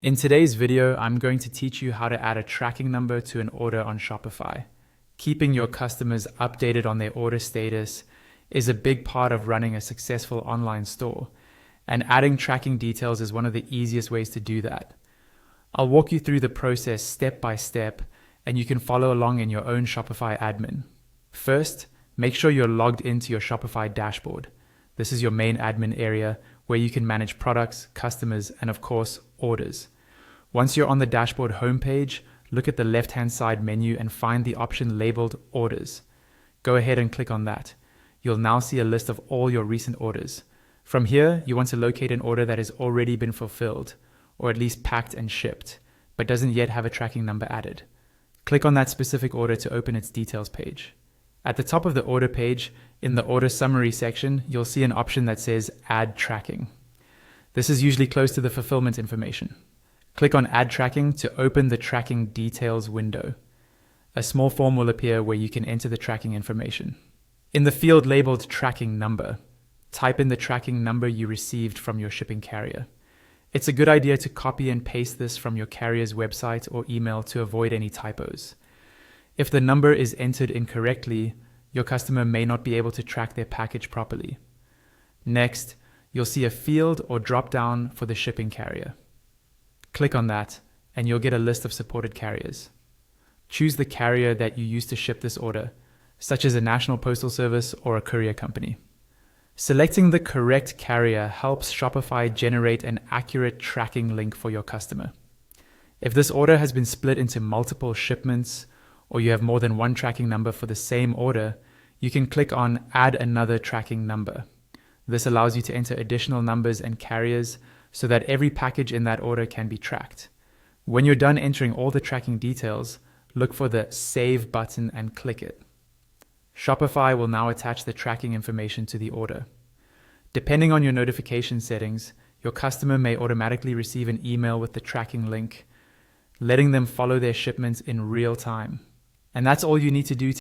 In today's video, I'm going to teach you how to add a tracking number to an order on Shopify. Keeping your customers updated on their order status is a big part of running a successful online store, and adding tracking details is one of the easiest ways to do that. I'll walk you through the process step by step, and you can follow along in your own Shopify admin. First, make sure you're logged into your Shopify dashboard. This is your main admin area where you can manage products, customers, and of course, orders. Once you're on the dashboard homepage, look at the left-hand side menu and find the option labeled Orders. Go ahead and click on that. You'll now see a list of all your recent orders. From here, you want to locate an order that has already been fulfilled, or at least packed and shipped, but doesn't yet have a tracking number added. Click on that specific order to open its details page. At the top of the order page, in the order summary section, you'll see an option that says Add Tracking. This is usually close to the fulfillment information. Click on Add Tracking to open the Tracking Details window. A small form will appear where you can enter the tracking information. In the field labeled Tracking Number, type in the tracking number you received from your shipping carrier. It's a good idea to copy and paste this from your carrier's website or email to avoid any typos. If the number is entered incorrectly, your customer may not be able to track their package properly. Next, you'll see a field or drop-down for the shipping carrier. Click on that, and you'll get a list of supported carriers. Choose the carrier that you use to ship this order, such as a national postal service or a courier company. Selecting the correct carrier helps Shopify generate an accurate tracking link for your customer. If this order has been split into multiple shipments, or you have more than one tracking number for the same order, you can click on Add Another Tracking Number. This allows you to enter additional numbers and carriers so that every package in that order can be tracked. When you're done entering all the tracking details, look for the Save button and click it. Shopify will now attach the tracking information to the order. Depending on your notification settings, your customer may automatically receive an email with the tracking link, letting them follow their shipments in real time. And that's all you need to do